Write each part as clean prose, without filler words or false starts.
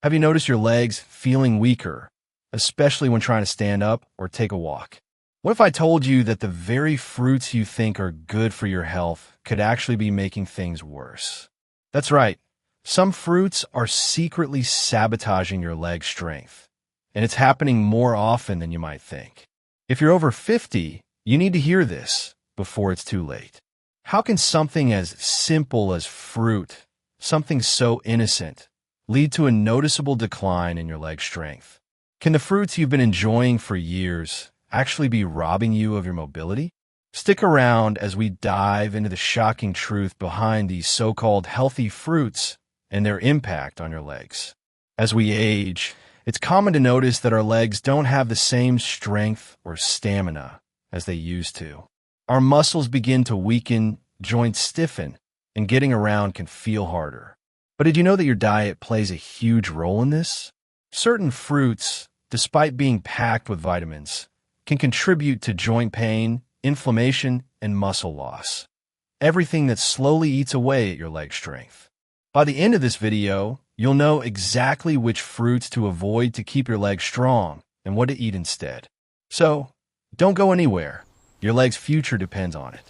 Have you noticed your legs feeling weaker, especially when trying to stand up or take a walk? What if I told you that the very fruits you think are good for your health could actually be making things worse? That's right. Some fruits are secretly sabotaging your leg strength, and it's happening more often than you might think. If you're over 50, you need to hear this before it's too late. How can something as simple as fruit, something so innocent, lead to a noticeable decline in your leg strength? Can the fruits you've been enjoying for years actually be robbing you of your mobility? Stick around as we dive into the shocking truth behind these so-called healthy fruits and their impact on your legs. As we age, it's common to notice that our legs don't have the same strength or stamina as they used to. Our muscles begin to weaken, joints stiffen, and getting around can feel harder. But did you know that your diet plays a huge role in this? Certain fruits, despite being packed with vitamins, can contribute to joint pain, inflammation, and muscle loss. Everything that slowly eats away at your leg strength. By the end of this video, you'll know exactly which fruits to avoid to keep your legs strong and what to eat instead. So, don't go anywhere. Your leg's future depends on it.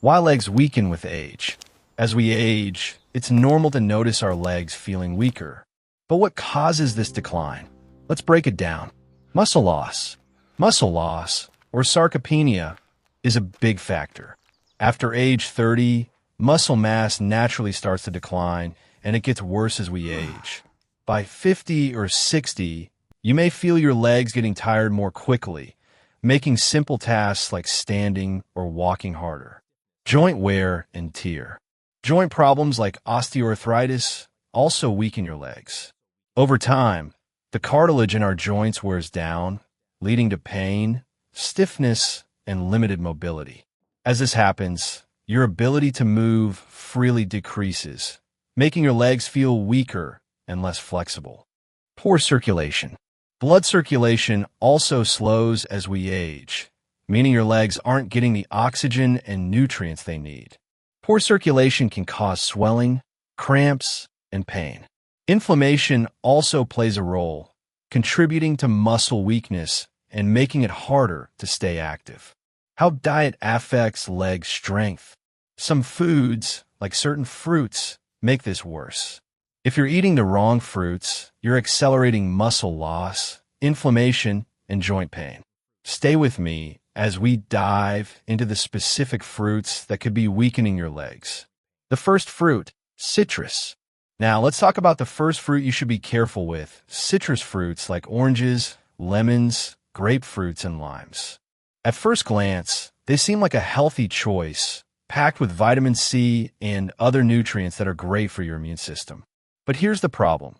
Why legs weaken with age? As we age, it's normal to notice our legs feeling weaker. But what causes this decline? Let's break it down. Muscle loss. Muscle loss, or sarcopenia, is a big factor. After age 30, muscle mass naturally starts to decline, and it gets worse as we age. By 50 or 60, you may feel your legs getting tired more quickly, making simple tasks like standing or walking harder. Joint wear and tear. Joint problems like osteoarthritis also weaken your legs. Over time, the cartilage in our joints wears down, leading to pain, stiffness, and limited mobility. As this happens, your ability to move freely decreases, making your legs feel weaker and less flexible. Poor circulation. Blood circulation also slows as we age, meaning your legs aren't getting the oxygen and nutrients they need. Poor circulation can cause swelling, cramps, and pain. Inflammation also plays a role, contributing to muscle weakness and making it harder to stay active. How diet affects leg strength. Some foods, like certain fruits, make this worse. If you're eating the wrong fruits, you're accelerating muscle loss, inflammation, and joint pain. Stay with me as we dive into the specific fruits that could be weakening your legs. The first fruit, citrus. Now, let's talk about the first fruit you should be careful with, citrus fruits like oranges, lemons, grapefruits, and limes. At first glance, they seem like a healthy choice, packed with vitamin C and other nutrients that are great for your immune system. But here's the problem.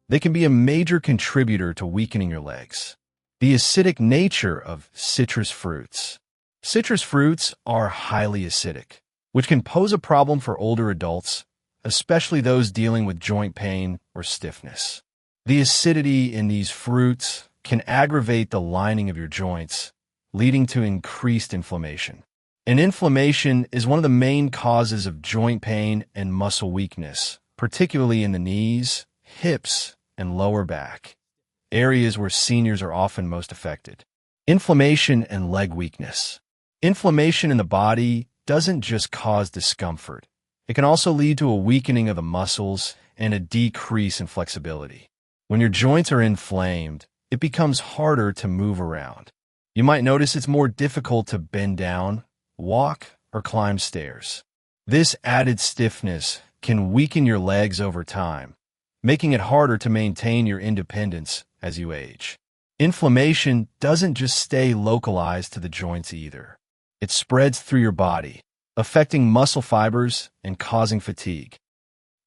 They can be a major contributor to weakening your legs. The acidic nature of citrus fruits. Citrus fruits are highly acidic, which can pose a problem for older adults, especially those dealing with joint pain or stiffness. The acidity in these fruits can aggravate the lining of your joints, leading to increased inflammation. And inflammation is one of the main causes of joint pain and muscle weakness, particularly in the knees, hips, and lower back, areas where seniors are often most affected. Inflammation and leg weakness. Inflammation in the body doesn't just cause discomfort. It can also lead to a weakening of the muscles and a decrease in flexibility. When your joints are inflamed, it becomes harder to move around. You might notice it's more difficult to bend down, walk, or climb stairs. This added stiffness can weaken your legs over time, making it harder to maintain your independence as you age. Inflammation doesn't just stay localized to the joints either. It spreads through your body, affecting muscle fibers and causing fatigue.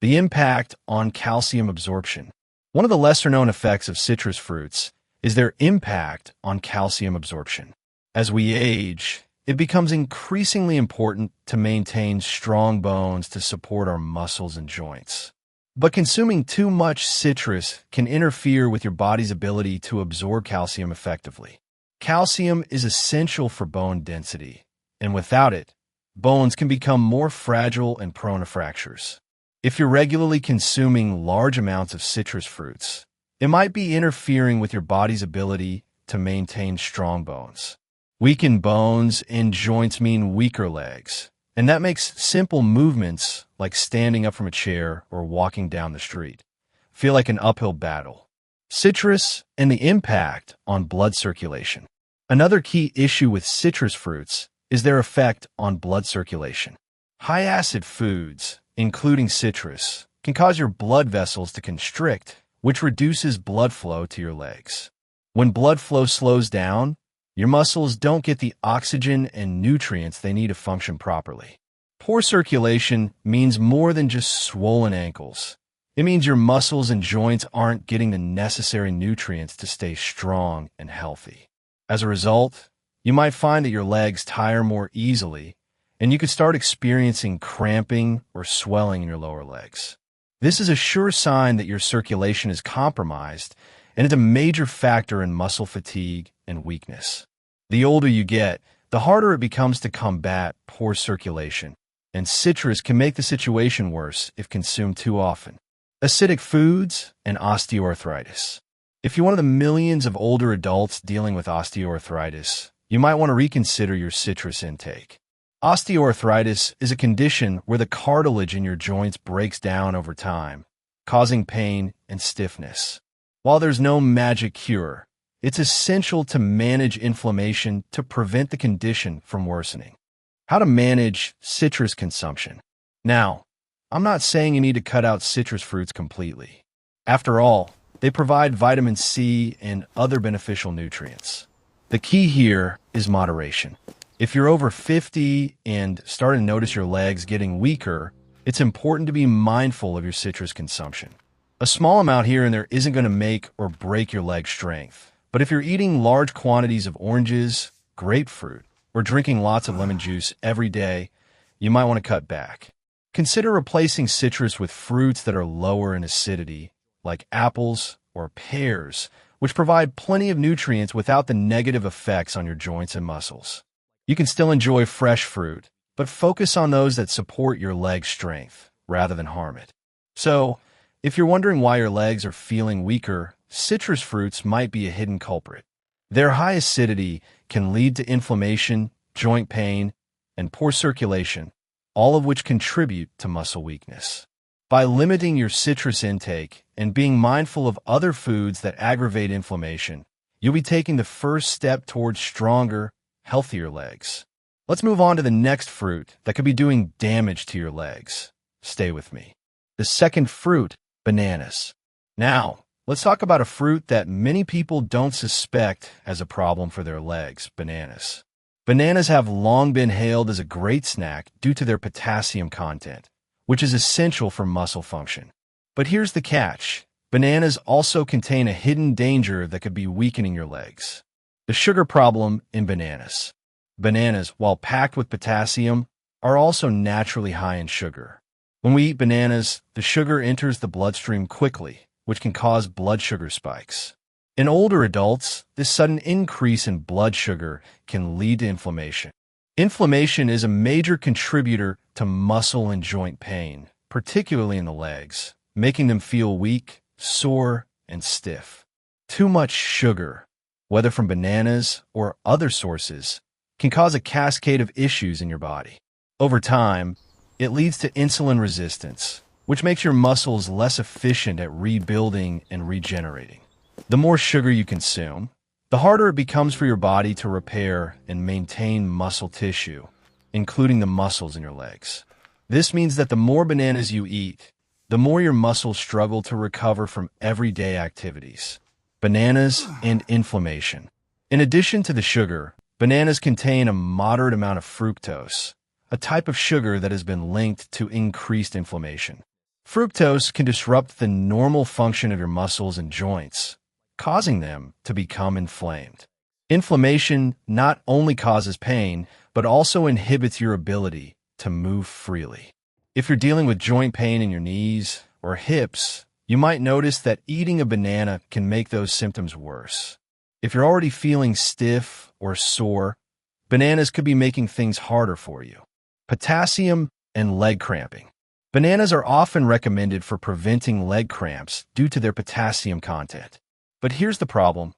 The impact on calcium absorption. One of the lesser-known effects of citrus fruits is their impact on calcium absorption. As we age, it becomes increasingly important to maintain strong bones to support our muscles and joints. But consuming too much citrus can interfere with your body's ability to absorb calcium effectively. Calcium is essential for bone density, and without it, bones can become more fragile and prone to fractures. If you're regularly consuming large amounts of citrus fruits, It might be interfering with your body's ability to maintain strong bones. Weakened bones and joints mean weaker legs, and that makes simple movements like standing up from a chair or walking down the street feel like an uphill battle. Citrus and the impact on blood circulation. Another key issue with citrus fruits is their effect on blood circulation. High-acid foods, including citrus, can cause your blood vessels to constrict, which reduces blood flow to your legs. When blood flow slows down, your muscles don't get the oxygen and nutrients they need to function properly. Poor circulation means more than just swollen ankles. It means your muscles and joints aren't getting the necessary nutrients to stay strong and healthy. As a result, you might find that your legs tire more easily, and you could start experiencing cramping or swelling in your lower legs. This is a sure sign that your circulation is compromised, and it's a major factor in muscle fatigue and weakness. The older you get, the harder it becomes to combat poor circulation, and citrus can make the situation worse if consumed too often. Acidic foods and osteoarthritis. If you're one of the millions of older adults dealing with osteoarthritis, you might want to reconsider your citrus intake. Osteoarthritis is a condition where the cartilage in your joints breaks down over time, causing pain and stiffness. While there's no magic cure, it's essential to manage inflammation to prevent the condition from worsening. How to manage citrus consumption. Now, I'm not saying you need to cut out citrus fruits completely. After all, they provide vitamin C and other beneficial nutrients. The key here is moderation. If you're over 50 and starting to notice your legs getting weaker, it's important to be mindful of your citrus consumption. A small amount here and there isn't going to make or break your leg strength. But if you're eating large quantities of oranges, grapefruit, or drinking lots of lemon juice every day, you might want to cut back. Consider replacing citrus with fruits that are lower in acidity, like apples or pears, which provide plenty of nutrients without the negative effects on your joints and muscles. You can still enjoy fresh fruit, but focus on those that support your leg strength rather than harm it. So, if you're wondering why your legs are feeling weaker, citrus fruits might be a hidden culprit. Their high acidity can lead to inflammation, joint pain, and poor circulation, all of which contribute to muscle weakness. By limiting your citrus intake and being mindful of other foods that aggravate inflammation, you'll be taking the first step towards stronger, healthier legs. Let's move on to the next fruit that could be doing damage to your legs. Stay with me. The second fruit, bananas. Now, let's talk about a fruit that many people don't suspect as a problem for their legs, bananas. Bananas have long been hailed as a great snack due to their potassium content, which is essential for muscle function. But here's the catch. Bananas also contain a hidden danger that could be weakening your legs. The sugar problem in bananas. Bananas, while packed with potassium, are also naturally high in sugar. When we eat bananas, the sugar enters the bloodstream quickly, which can cause blood sugar spikes. In older adults, this sudden increase in blood sugar can lead to inflammation. Inflammation is a major contributor to muscle and joint pain, particularly in the legs, making them feel weak, sore, and stiff. Too much sugar, whether from bananas or other sources, can cause a cascade of issues in your body. Over time, it leads to insulin resistance, which makes your muscles less efficient at rebuilding and regenerating. The more sugar you consume, the harder it becomes for your body to repair and maintain muscle tissue, including the muscles in your legs. This means that the more bananas you eat, the more your muscles struggle to recover from everyday activities. Bananas and inflammation. In addition to the sugar, bananas contain a moderate amount of fructose, a type of sugar that has been linked to increased inflammation. Fructose can disrupt the normal function of your muscles and joints, causing them to become inflamed. Inflammation not only causes pain, but also inhibits your ability to move freely. If you're dealing with joint pain in your knees or hips, you might notice that eating a banana can make those symptoms worse. If you're already feeling stiff or sore, bananas could be making things harder for you. Potassium and leg cramping. Bananas are often recommended for preventing leg cramps due to their potassium content. But here's the problem.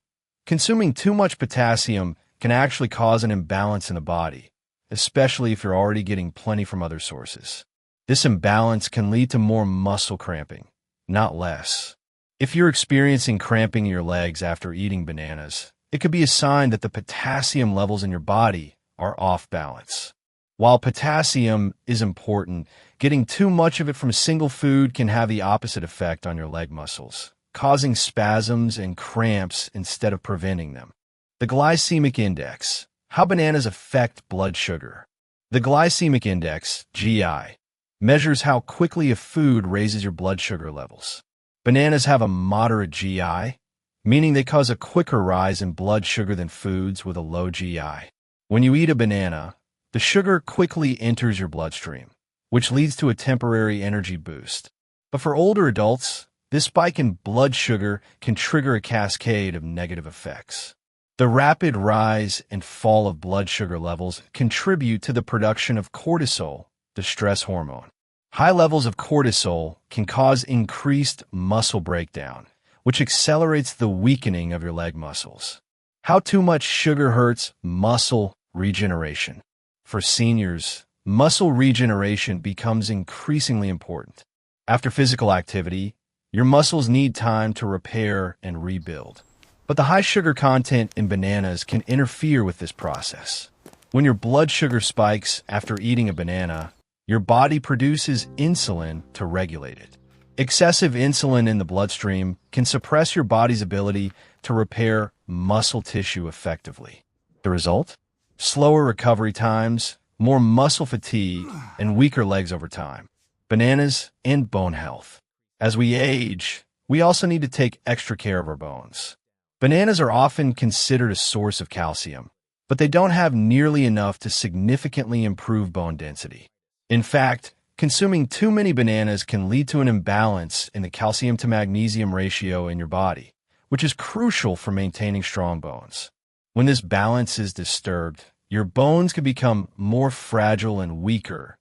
Consuming too much potassium can actually cause an imbalance in the body, especially if you're already getting plenty from other sources. This imbalance can lead to more muscle cramping, not less. If you're experiencing cramping in your legs after eating bananas, it could be a sign that the potassium levels in your body are off balance. While potassium is important, getting too much of it from a single food can have the opposite effect on your leg muscles, causing spasms and cramps instead of preventing them. The glycemic index. How bananas affect blood sugar. The glycemic index, GI, measures how quickly a food raises your blood sugar levels. Bananas have a moderate GI, meaning they cause a quicker rise in blood sugar than foods with a low GI. When you eat a banana, the sugar quickly enters your bloodstream, which leads to a temporary energy boost. But for older adults, this spike in blood sugar can trigger a cascade of negative effects. The rapid rise and fall of blood sugar levels contribute to the production of cortisol, the stress hormone. High levels of cortisol can cause increased muscle breakdown, which accelerates the weakening of your leg muscles. How too much sugar hurts muscle regeneration. For seniors, muscle regeneration becomes increasingly important. After physical activity, your muscles need time to repair and rebuild. But the high sugar content in bananas can interfere with this process. When your blood sugar spikes after eating a banana, your body produces insulin to regulate it. Excessive insulin in the bloodstream can suppress your body's ability to repair muscle tissue effectively. The result? Slower recovery times, more muscle fatigue, and weaker legs over time. Bananas and bone health. As we age, we also need to take extra care of our bones. Bananas are often considered a source of calcium, but they don't have nearly enough to significantly improve bone density. In fact, consuming too many bananas can lead to an imbalance in the calcium to magnesium ratio in your body, which is crucial for maintaining strong bones. When this balance is disturbed, your bones can become more fragile and weaker,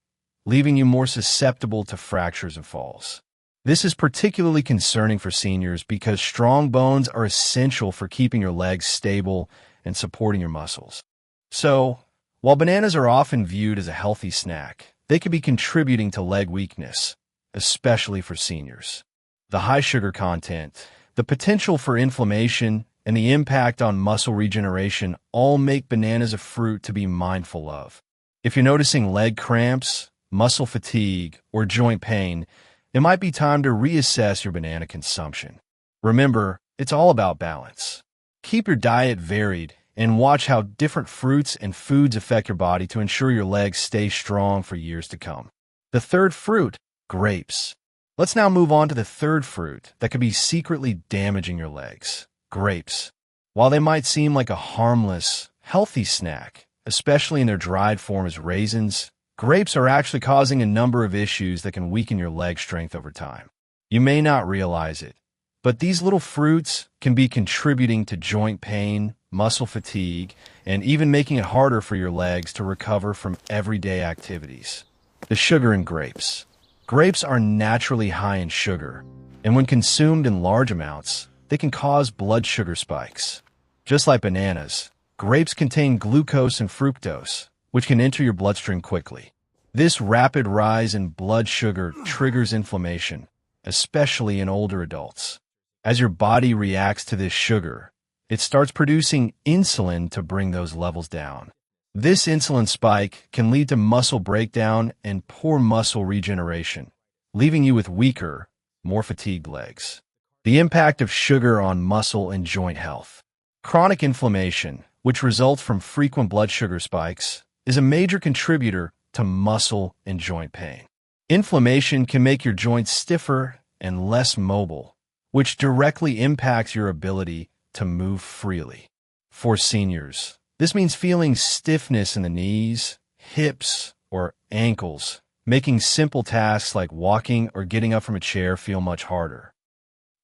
leaving you more susceptible to fractures and falls. This is particularly concerning for seniors because strong bones are essential for keeping your legs stable and supporting your muscles. So, while bananas are often viewed as a healthy snack, they could be contributing to leg weakness, especially for seniors. The high sugar content, the potential for inflammation, and the impact on muscle regeneration all make bananas a fruit to be mindful of. If you're noticing leg cramps, muscle fatigue, or joint pain, it might be time to reassess your banana consumption. Remember, it's all about balance. Keep your diet varied and watch how different fruits and foods affect your body to ensure your legs stay strong for years to come. The third fruit, grapes. Let's now move on to the third fruit that could be secretly damaging your legs, grapes. While they might seem like a harmless, healthy snack, especially in their dried form as raisins, grapes are actually causing a number of issues that can weaken your leg strength over time. You may not realize it, but these little fruits can be contributing to joint pain, muscle fatigue, and even making it harder for your legs to recover from everyday activities. The sugar in grapes. Grapes are naturally high in sugar, and when consumed in large amounts, they can cause blood sugar spikes. Just like bananas, grapes contain glucose and fructose, which can enter your bloodstream quickly. This rapid rise in blood sugar triggers inflammation, especially in older adults. As your body reacts to this sugar, it starts producing insulin to bring those levels down. This insulin spike can lead to muscle breakdown and poor muscle regeneration, leaving you with weaker, more fatigued legs. The impact of sugar on muscle and joint health. Chronic inflammation, which results from frequent blood sugar spikes, is a major contributor to muscle and joint pain. Inflammation can make your joints stiffer and less mobile, which directly impacts your ability to move freely. For seniors, this means feeling stiffness in the knees, hips, or ankles, making simple tasks like walking or getting up from a chair feel much harder.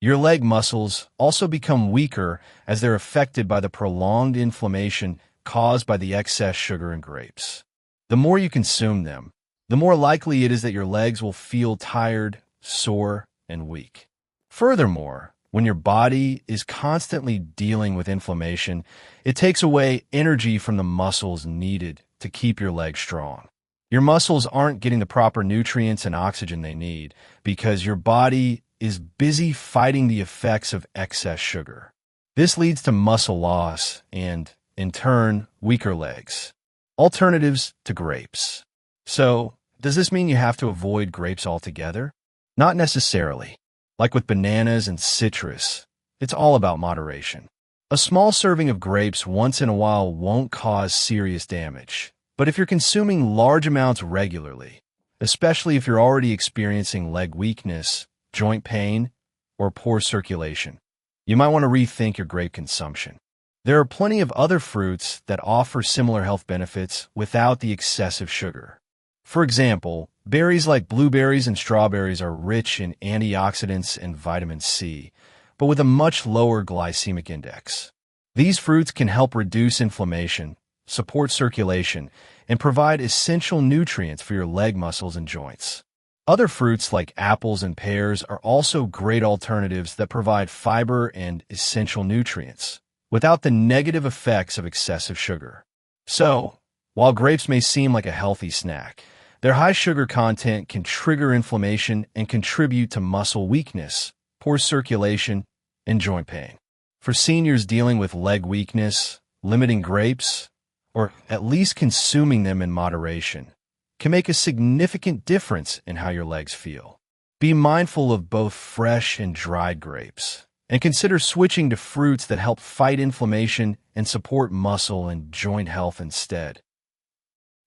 Your leg muscles also become weaker as they're affected by the prolonged inflammation caused by the excess sugar in grapes. The more you consume them, the more likely it is that your legs will feel tired, sore, and weak. Furthermore, when your body is constantly dealing with inflammation, it takes away energy from the muscles needed to keep your legs strong. Your muscles aren't getting the proper nutrients and oxygen they need because your body is busy fighting the effects of excess sugar. This leads to muscle loss and, in turn, weaker legs. Alternatives to grapes. So, does this mean you have to avoid grapes altogether? Not necessarily. Like with bananas and citrus, it's all about moderation. A small serving of grapes once in a while won't cause serious damage. But if you're consuming large amounts regularly, especially if you're already experiencing leg weakness, joint pain, or poor circulation, you might want to rethink your grape consumption. There are plenty of other fruits that offer similar health benefits without the excessive sugar. For example, berries like blueberries and strawberries are rich in antioxidants and vitamin C, but with a much lower glycemic index. These fruits can help reduce inflammation, support circulation, and provide essential nutrients for your leg muscles and joints. Other fruits like apples and pears are also great alternatives that provide fiber and essential nutrients, without the negative effects of excessive sugar. So, while grapes may seem like a healthy snack, their high sugar content can trigger inflammation and contribute to muscle weakness, poor circulation, and joint pain. For seniors dealing with leg weakness, limiting grapes, or at least consuming them in moderation, can make a significant difference in how your legs feel. Be mindful of both fresh and dried grapes, and consider switching to fruits that help fight inflammation and support muscle and joint health instead.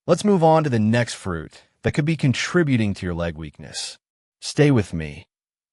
Let's move on to the next fruit that could be contributing to your leg weakness. Stay with me.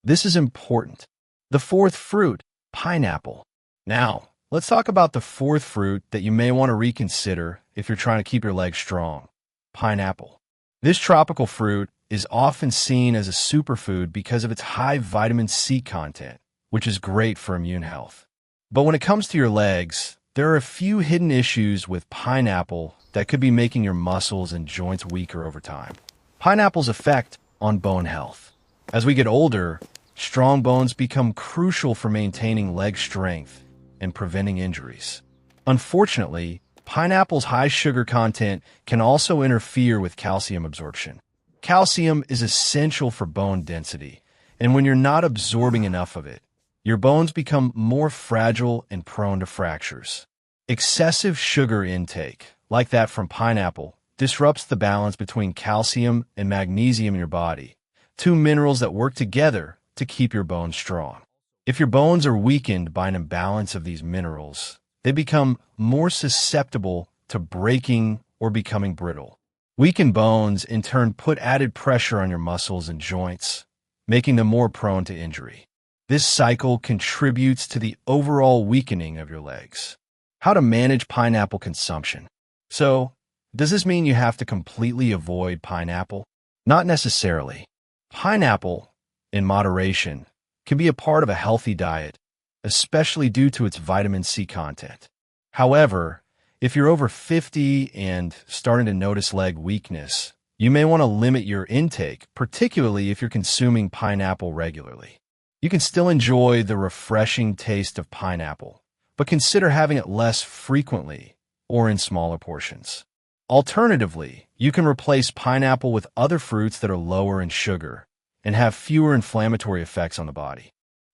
This is important. The fourth fruit, pineapple. Now, let's talk about the fourth fruit that you may want to reconsider if you're trying to keep your legs strong. Pineapple. This tropical fruit is often seen as a superfood because of its high vitamin C content, which is great for immune health. But when it comes to your legs, there are a few hidden issues with pineapple that could be making your muscles and joints weaker over time. Pineapple's effect on bone health. As we get older, strong bones become crucial for maintaining leg strength and preventing injuries. Unfortunately, pineapple's high sugar content can also interfere with calcium absorption. Calcium is essential for bone density, and when you're not absorbing enough of it, your bones become more fragile and prone to fractures. Excessive sugar intake, like that from pineapple, disrupts the balance between calcium and magnesium in your body, two minerals that work together to keep your bones strong. If your bones are weakened by an imbalance of these minerals, they become more susceptible to breaking or becoming brittle. Weakened bones, in turn, put added pressure on your muscles and joints, making them more prone to injury. This cycle contributes to the overall weakening of your legs. How to manage pineapple consumption. So, does this mean you have to completely avoid pineapple? Not necessarily. Pineapple, in moderation, can be a part of a healthy diet, especially due to its vitamin C content. However, if you're over 50 and starting to notice leg weakness, you may want to limit your intake, particularly if you're consuming pineapple regularly. You can still enjoy the refreshing taste of pineapple, but consider having it less frequently or in smaller portions. Alternatively, you can replace pineapple with other fruits that are lower in sugar and have fewer inflammatory effects on the body.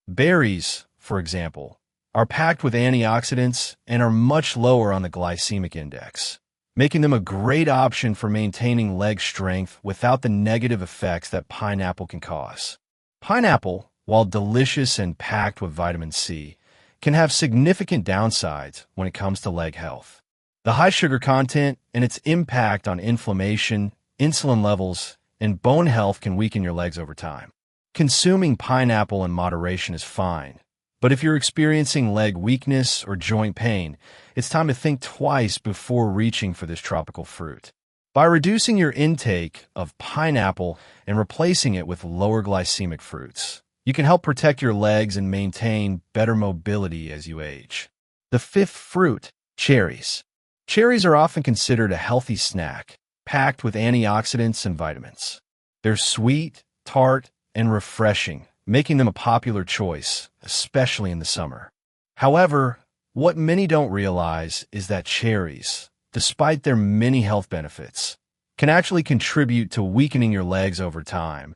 Berries, for example, are packed with antioxidants and are much lower on the glycemic index, making them a great option for maintaining leg strength without the negative effects that pineapple can cause. Pineapple, while delicious and packed with vitamin C, can have significant downsides when it comes to leg health. The high sugar content and its impact on inflammation, insulin levels, and bone health can weaken your legs over time. Consuming pineapple in moderation is fine, but if you're experiencing leg weakness or joint pain, it's time to think twice before reaching for this tropical fruit. By reducing your intake of pineapple and replacing it with lower glycemic fruits, you can help protect your legs and maintain better mobility as you age. The fifth fruit, cherries. Cherries are often considered a healthy snack, packed with antioxidants and vitamins. They're sweet, tart, and refreshing, making them a popular choice, especially in the summer. However, what many don't realize is that cherries, despite their many health benefits, can actually contribute to weakening your legs over time,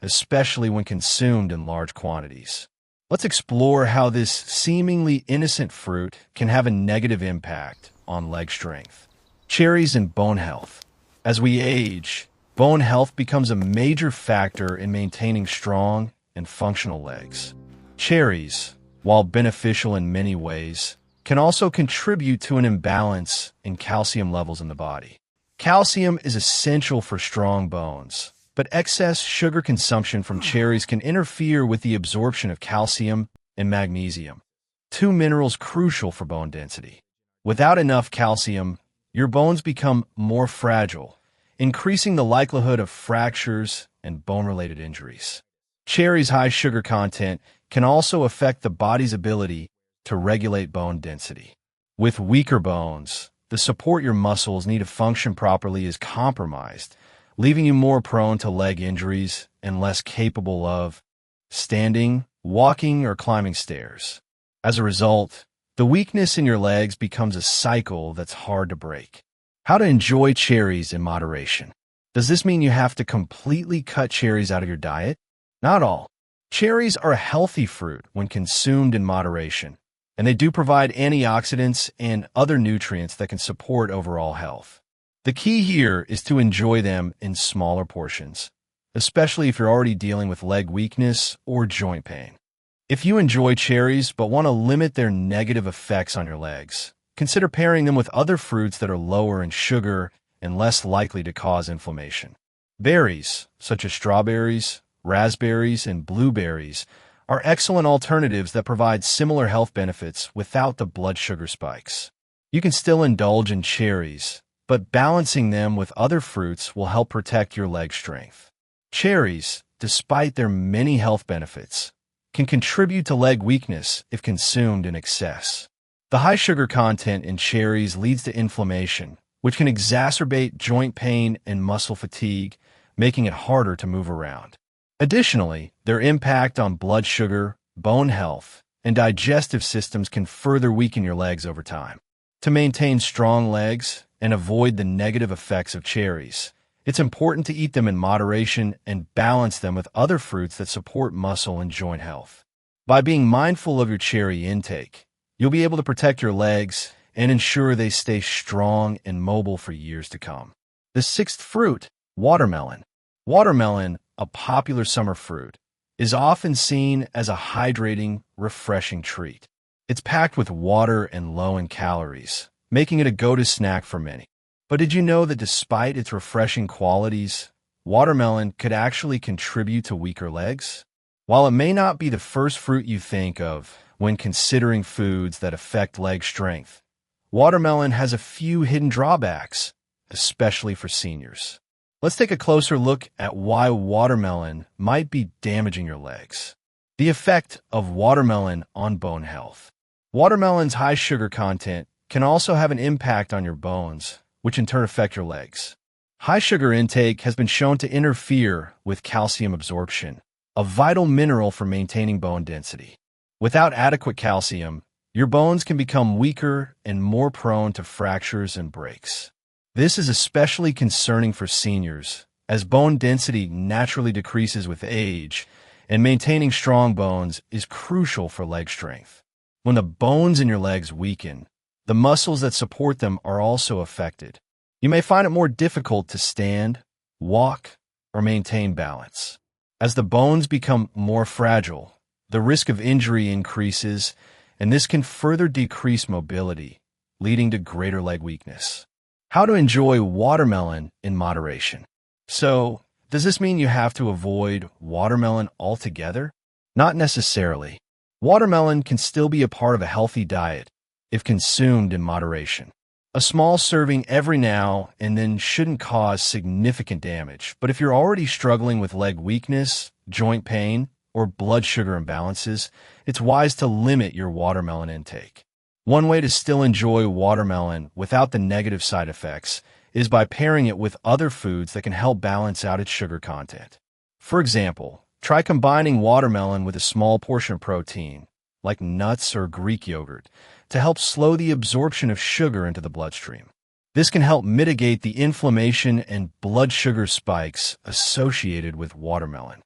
especially when consumed in large quantities. Let's explore how this seemingly innocent fruit can have a negative impact on leg strength. Cherries and bone health. As we age, bone health becomes a major factor in maintaining strong and functional legs. Cherries, while beneficial in many ways, can also contribute to an imbalance in calcium levels in the body. Calcium is essential for strong bones, but excess sugar consumption from cherries can interfere with the absorption of calcium and magnesium, two minerals crucial for bone density. Without enough calcium, your bones become more fragile, increasing the likelihood of fractures and bone-related injuries. Cherries' high sugar content can also affect the body's ability to regulate bone density. With weaker bones, the support your muscles need to function properly is compromised, leaving you more prone to leg injuries and less capable of standing, walking, or climbing stairs. As a result, the weakness in your legs becomes a cycle that's hard to break. How to enjoy cherries in moderation. Does this mean you have to completely cut cherries out of your diet? Not all. Cherries are a healthy fruit when consumed in moderation, and they do provide antioxidants and other nutrients that can support overall health. The key here is to enjoy them in smaller portions, especially if you're already dealing with leg weakness or joint pain. If you enjoy cherries but want to limit their negative effects on your legs, consider pairing them with other fruits that are lower in sugar and less likely to cause inflammation. Berries, such as strawberries, raspberries, and blueberries, are excellent alternatives that provide similar health benefits without the blood sugar spikes. You can still indulge in cherries, but balancing them with other fruits will help protect your leg strength. Cherries, despite their many health benefits, can contribute to leg weakness if consumed in excess. The high sugar content in cherries leads to inflammation, which can exacerbate joint pain and muscle fatigue, making it harder to move around. Additionally, their impact on blood sugar, bone health, and digestive systems can further weaken your legs over time. To maintain strong legs and avoid the negative effects of cherries, it's important to eat them in moderation and balance them with other fruits that support muscle and joint health. By being mindful of your cherry intake, you'll be able to protect your legs and ensure they stay strong and mobile for years to come. The sixth fruit, watermelon. Watermelon, a popular summer fruit, is often seen as a hydrating, refreshing treat. It's packed with water and low in calories, making it a go-to snack for many. But did you know that despite its refreshing qualities, watermelon could actually contribute to weaker legs? While it may not be the first fruit you think of when considering foods that affect leg strength, watermelon has a few hidden drawbacks, especially for seniors. Let's take a closer look at why watermelon might be damaging your legs. The effect of watermelon on bone health. Watermelon's high sugar content can also have an impact on your bones, which in turn affect your legs. High sugar intake has been shown to interfere with calcium absorption, a vital mineral for maintaining bone density. Without adequate calcium, your bones can become weaker and more prone to fractures and breaks. This is especially concerning for seniors, as bone density naturally decreases with age, and maintaining strong bones is crucial for leg strength. When the bones in your legs weaken, the muscles that support them are also affected. You may find it more difficult to stand, walk, or maintain balance. As the bones become more fragile, the risk of injury increases, and this can further decrease mobility, leading to greater leg weakness. How to enjoy watermelon in moderation. So, does this mean you have to avoid watermelon altogether? Not necessarily. Watermelon can still be a part of a healthy diet if consumed in moderation. A small serving every now and then shouldn't cause significant damage, but if you're already struggling with leg weakness, joint pain, or blood sugar imbalances, it's wise to limit your watermelon intake. One way to still enjoy watermelon without the negative side effects is by pairing it with other foods that can help balance out its sugar content. For example, try combining watermelon with a small portion of protein, like nuts or Greek yogurt, to help slow the absorption of sugar into the bloodstream. This can help mitigate the inflammation and blood sugar spikes associated with watermelon.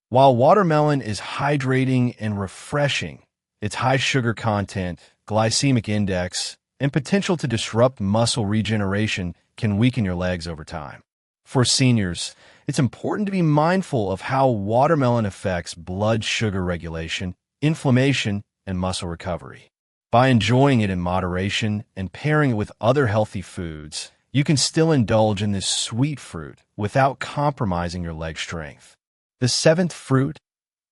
While watermelon is hydrating and refreshing, its high sugar content, glycemic index, and potential to disrupt muscle regeneration can weaken your legs over time. For seniors, it's important to be mindful of how watermelon affects blood sugar regulation, inflammation, and muscle recovery. By enjoying it in moderation and pairing it with other healthy foods, you can still indulge in this sweet fruit without compromising your leg strength. The seventh fruit,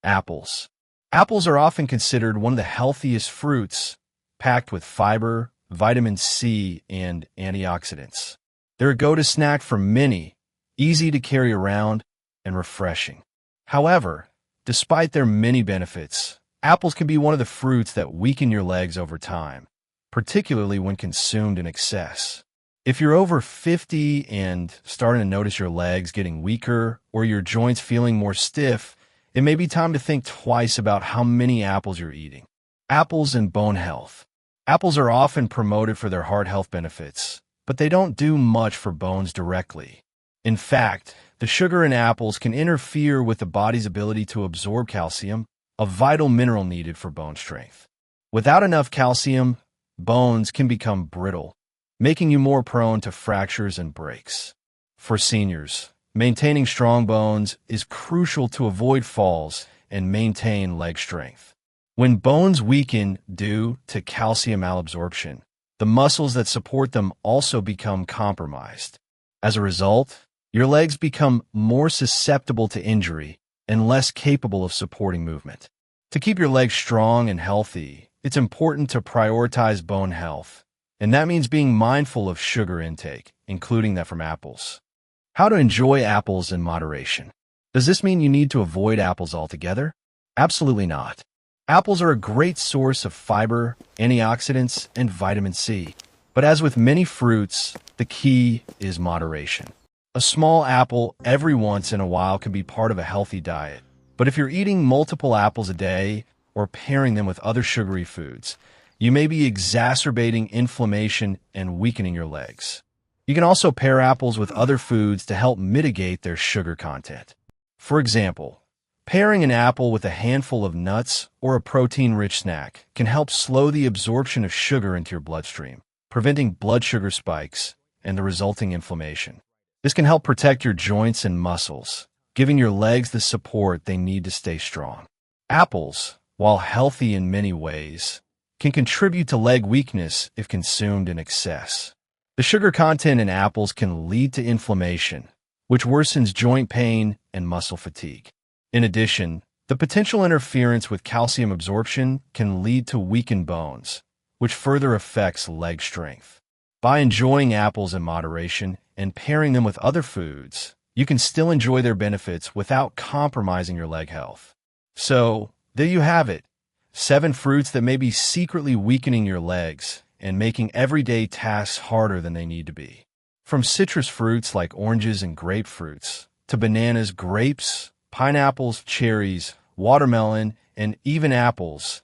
apples. Apples are often considered one of the healthiest fruits, packed with fiber, vitamin C, and antioxidants. They're a go-to snack for many, easy to carry around, and refreshing. However, despite their many benefits, apples can be one of the fruits that weaken your legs over time, particularly when consumed in excess. If you're over 50 and starting to notice your legs getting weaker or your joints feeling more stiff, it may be time to think twice about how many apples you're eating. Apples and bone health. Apples are often promoted for their heart health benefits, but they don't do much for bones directly. In fact, the sugar in apples can interfere with the body's ability to absorb calcium, a vital mineral needed for bone strength. Without enough calcium, bones can become brittle, making you more prone to fractures and breaks. For seniors, maintaining strong bones is crucial to avoid falls and maintain leg strength. When bones weaken due to calcium malabsorption, the muscles that support them also become compromised. As a result, your legs become more susceptible to injury and less capable of supporting movement. To keep your legs strong and healthy, it's important to prioritize bone health, and that means being mindful of sugar intake, including that from apples. How to enjoy apples in moderation. Does this mean you need to avoid apples altogether? Absolutely not. Apples are a great source of fiber, antioxidants, and vitamin C. But as with many fruits, the key is moderation. A small apple every once in a while can be part of a healthy diet. But if you're eating multiple apples a day or pairing them with other sugary foods, you may be exacerbating inflammation and weakening your legs. You can also pair apples with other foods to help mitigate their sugar content. For example, pairing an apple with a handful of nuts or a protein-rich snack can help slow the absorption of sugar into your bloodstream, preventing blood sugar spikes and the resulting inflammation. This can help protect your joints and muscles, giving your legs the support they need to stay strong. Apples, while healthy in many ways, can contribute to leg weakness if consumed in excess. The sugar content in apples can lead to inflammation, which worsens joint pain and muscle fatigue. In addition, the potential interference with calcium absorption can lead to weakened bones, which further affects leg strength. By enjoying apples in moderation and pairing them with other foods, you can still enjoy their benefits without compromising your leg health. So, there you have it. 7 fruits that may be secretly weakening your legs and making everyday tasks harder than they need to be. From citrus fruits like oranges and grapefruits, to bananas, grapes, pineapples, cherries, watermelon, and even apples,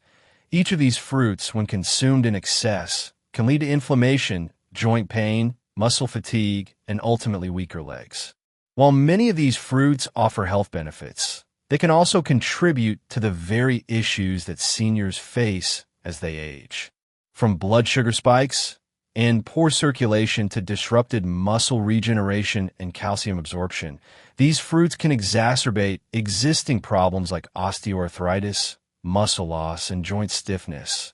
each of these fruits, when consumed in excess, can lead to inflammation, joint pain, muscle fatigue, and ultimately weaker legs. While many of these fruits offer health benefits, they can also contribute to the very issues that seniors face as they age. From blood sugar spikes and poor circulation to disrupted muscle regeneration and calcium absorption, these fruits can exacerbate existing problems like osteoarthritis, muscle loss, and joint stiffness,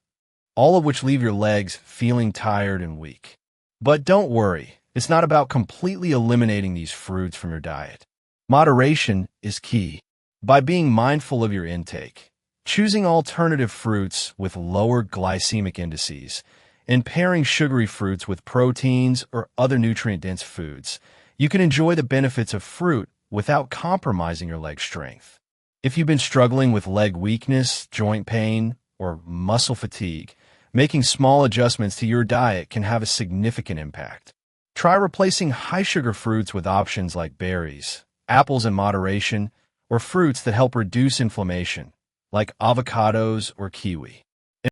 all of which leave your legs feeling tired and weak. But don't worry, it's not about completely eliminating these fruits from your diet. Moderation is key. By being mindful of your intake, choosing alternative fruits with lower glycemic indices, and pairing sugary fruits with proteins or other nutrient-dense foods, you can enjoy the benefits of fruit without compromising your leg strength. If you've been struggling with leg weakness, joint pain, or muscle fatigue, making small adjustments to your diet can have a significant impact. Try replacing high-sugar fruits with options like berries, apples in moderation, or fruits that help reduce inflammation, like avocados or kiwi.